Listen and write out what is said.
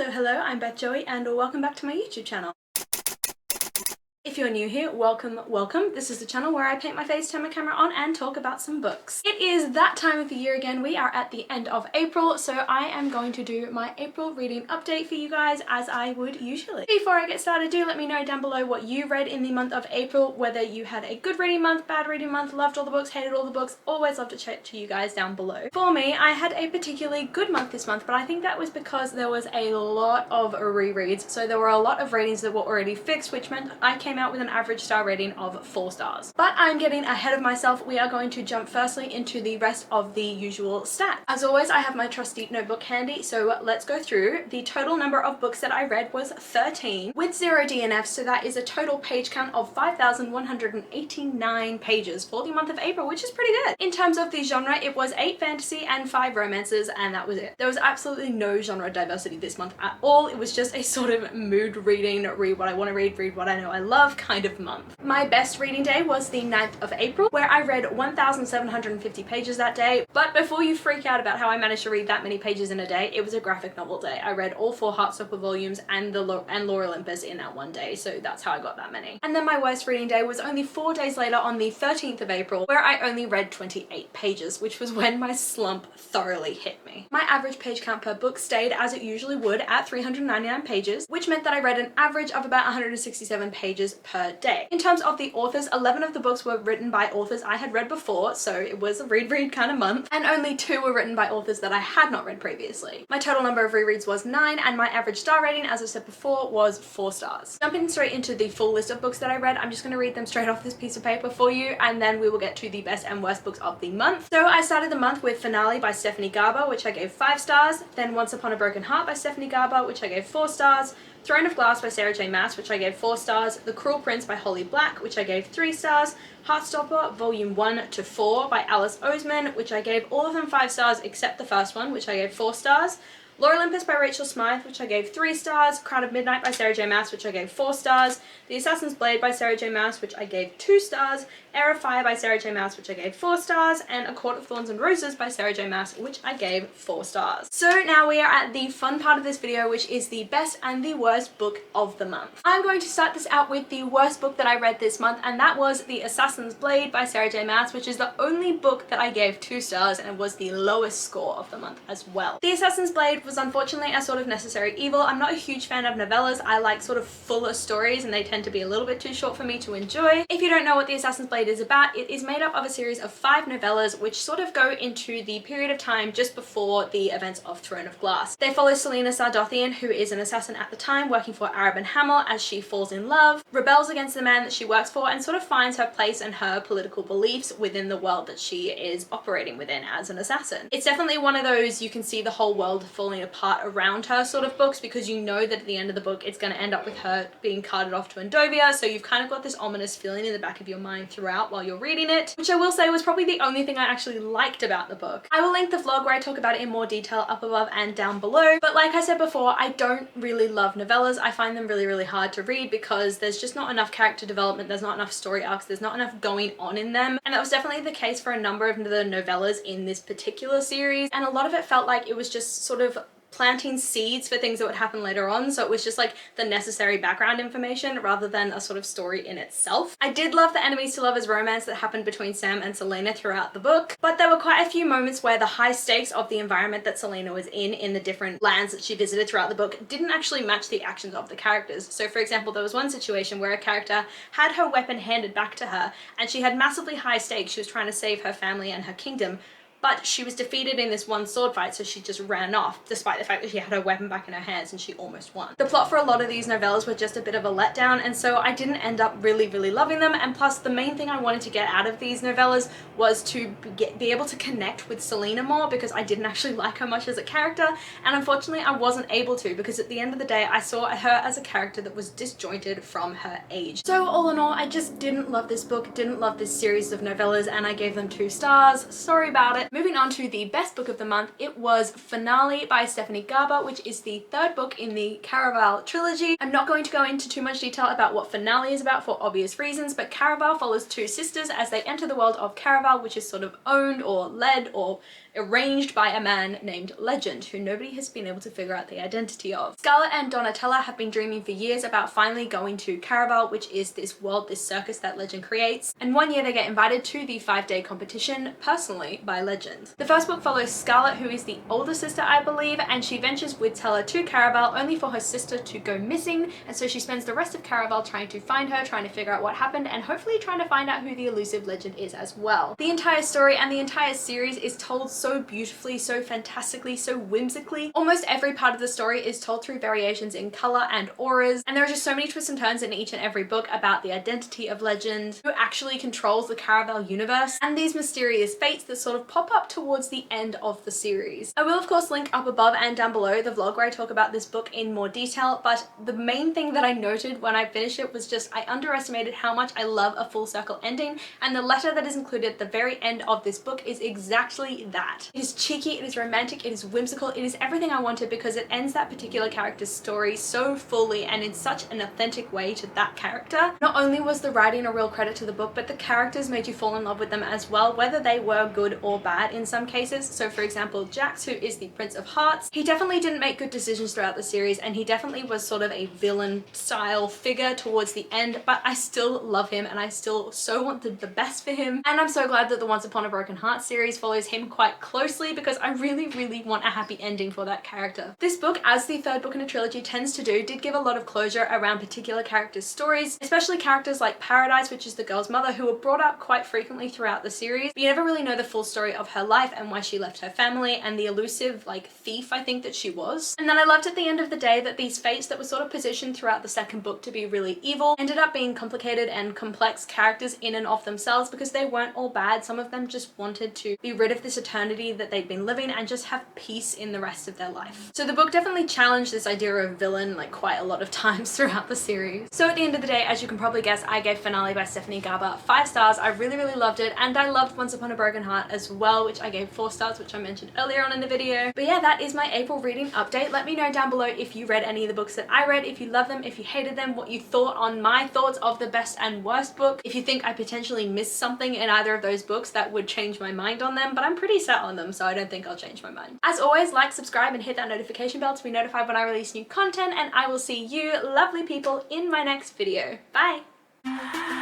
Hello, I'm Beth Joey and welcome back to my YouTube channel. If you're new here, welcome. This is the channel where I paint my face, turn my camera on, and talk about some books. It is that time of the year again. We are at the end of April, so I am going to do my April reading update for you guys as I would usually. Before I get started, do let me know down below what you read in the month of April, whether you had a good reading month, bad reading month, loved all the books, hated all the books. Always love to chat to you guys down below. For me, I had a particularly good month this month, but I think that was because there was a lot of rereads. So there were a lot of ratings that were already fixed, which meant I came out with an average star rating of 4 stars. But I'm getting ahead of myself. We are going to jump firstly into the rest of the usual stats. As always, I have my trusty notebook handy, so let's go through. The total number of books that I read was 13 with 0 DNFs, so that is a total page count of 5,189 pages for the month of April, which is pretty good. In terms of the genre, it was 8 fantasy and 5 romances, and that was it. There was absolutely no genre diversity this month at all. It was just a sort of mood reading, read what I want to read what I know I love kind of month. My best reading day was the 9th of April, where I read 1,750 pages that day. But before you freak out about how I managed to read that many pages in a day, it was a graphic novel day. I read all 4 Heartstopper volumes and Lore Olympus in that one day, so that's how I got that many. And then my worst reading day was only 4 days later on the 13th of April, where I only read 28 pages, which was when my slump thoroughly hit me. My average page count per book stayed as it usually would at 399 pages, which meant that I read an average of about 167 pages per day. In terms of the authors, 11 of the books were written by authors I had read before, so it was a read kind of month, and only 2 were written by authors that I had not read previously. My total number of rereads was 9, and my average star rating, as I said before, was 4 stars. Jumping straight into the full list of books that I read, I'm just going to read them straight off this piece of paper for you, and then we will get to the best and worst books of the month. So I started the month with Finale by Stephanie Garber, which I gave 5 stars, then Once Upon a Broken Heart by Stephanie Garber, which I gave 4 stars, Throne of Glass by Sarah J Maas, which I gave 4 stars, The Cruel Prince by Holly Black, which I gave 3 stars, Heartstopper Volume 1 to 4 by Alice Oseman, which I gave all of them 5 stars except the first one, which I gave 4 stars, Lore Olympus by Rachel Smythe, which I gave 3 stars, Crown of Midnight by Sarah J Maas, which I gave 4 stars, The Assassin's Blade by Sarah J Maas, which I gave 2 stars, Air of Fire by Sarah J Maas, which I gave 4 stars, and A Court of Thorns and Roses by Sarah J Maas, which I gave 4 stars. So now we are at the fun part of this video, which is the best and the worst book of the month. I'm going to start this out with the worst book that I read this month, and that was The Assassin's Blade by Sarah J Maas, which is the only book that I gave 2 stars, and it was the lowest score of the month as well. The Assassin's Blade was unfortunately a sort of necessary evil. I'm not a huge fan of novellas. I like sort of fuller stories, and they tend to be a little bit too short for me to enjoy. If you don't know what The Assassin's Blade is about, it is made up of a series of 5 novellas which sort of go into the period of time just before the events of Throne of Glass. They follow Selena Sardothian, who is an assassin at the time working for Arobin Hamel, as she falls in love, rebels against the man that she works for, and sort of finds her place and her political beliefs within the world that she is operating within as an assassin. It's definitely one of those you can see the whole world falling apart around her sort of books, because you know that at the end of the book it's going to end up with her being carted off to Endovia, so you've kind of got this ominous feeling in the back of your mind throughout while you're reading it, which I will say was probably the only thing I actually liked about the book. I will link the vlog where I talk about it in more detail up above and down below, but like I said before, I don't really love novellas. I find them really hard to read because there's just not enough character development, there's not enough story arcs, there's not enough going on in them, and that was definitely the case for a number of the novellas in this particular series, and a lot of it felt like it was just sort of planting seeds for things that would happen later on, so it was just like the necessary background information rather than a sort of story in itself. I did love the enemies to lovers romance that happened between Sam and Selena throughout the book, but there were quite a few moments where the high stakes of the environment that Selena was in the different lands that she visited throughout the book, didn't actually match the actions of the characters. So for example, there was one situation where a character had her weapon handed back to her and she had massively high stakes. She was trying to save her family and her kingdom, but she was defeated in this one sword fight, so she just ran off, despite the fact that she had her weapon back in her hands and she almost won. The plot for a lot of these novellas were just a bit of a letdown, and so I didn't end up really loving them, and plus the main thing I wanted to get out of these novellas was to be able to connect with Selena more, because I didn't actually like her much as a character, and unfortunately I wasn't able to, because at the end of the day I saw her as a character that was disjointed from her age. So all in all, I just didn't love this book, didn't love this series of novellas, and I gave them 2 stars. Sorry about it. Moving on to the best book of the month, it was Finale by Stephanie Garber, which is the 3rd book in the Caraval trilogy. I'm not going to go into too much detail about what Finale is about for obvious reasons, but Caraval follows 2 sisters as they enter the world of Caraval, which is sort of owned or led or arranged by a man named Legend, who nobody has been able to figure out the identity of. Scarlet and Donatella have been dreaming for years about finally going to Caraval, which is this world, this circus that Legend creates, and one year they get invited to the 5-day competition personally by Legend. The first book follows Scarlet, who is the older sister, I believe, and she ventures with Teller to Caraval only for her sister to go missing, and so she spends the rest of Caraval trying to find her, trying to figure out what happened, and hopefully trying to find out who the elusive Legend is as well. The entire story and the entire series is told so beautifully, so fantastically, so whimsically. Almost every part of the story is told through variations in colour and auras, and there are just so many twists and turns in each and every book about the identity of Legend, who actually controls the Caraval universe, and these mysterious fates that sort of pop up towards the end of the series. I will of course link up above and down below the vlog where I talk about this book in more detail, but the main thing that I noted when I finished it was just I underestimated how much I love a full circle ending, and the letter that is included at the very end of this book is exactly that. It is cheeky, it is romantic, it is whimsical, it is everything I wanted because it ends that particular character's story so fully and in such an authentic way to that character. Not only was the writing a real credit to the book, but the characters made you fall in love with them as well, whether they were good or bad in some cases. So for example, Jax, who is the Prince of Hearts, he definitely didn't make good decisions throughout the series, and he definitely was sort of a villain style figure towards the end, but I still love him and I still so want the best for him, and I'm so glad that the Once Upon a Broken Heart series follows him quite closely because I really want a happy ending for that character. This book, as the third book in a trilogy tends to do, did give a lot of closure around particular characters' stories, especially characters like Paradise, which is the girl's mother, who were brought up quite frequently throughout the series, but you never really know the full story of her life and why she left her family and the elusive like thief I think that she was. And then I loved at the end of the day that these fates that were sort of positioned throughout the second book to be really evil ended up being complicated and complex characters in and of themselves, because they weren't all bad. Some of them just wanted to be rid of this eternity that they'd been living and just have peace in the rest of their life. So the book definitely challenged this idea of villain like quite a lot of times throughout the series. So at the end of the day, as you can probably guess, I gave Finale by Stephanie Garber 5 stars. I really loved it, and I loved Once Upon a Broken Heart as well, which I gave 4 stars, which I mentioned earlier on in the video. But yeah, that is my April reading update. Let me know down below if you read any of the books that I read, if you love them, if you hated them, what you thought on my thoughts of the best and worst book, if you think I potentially missed something in either of those books that would change my mind on them, but I'm pretty set on them, so I don't think I'll change my mind. As always, like, subscribe, and hit that notification bell to be notified when I release new content, and I will see you lovely people in my next video. Bye!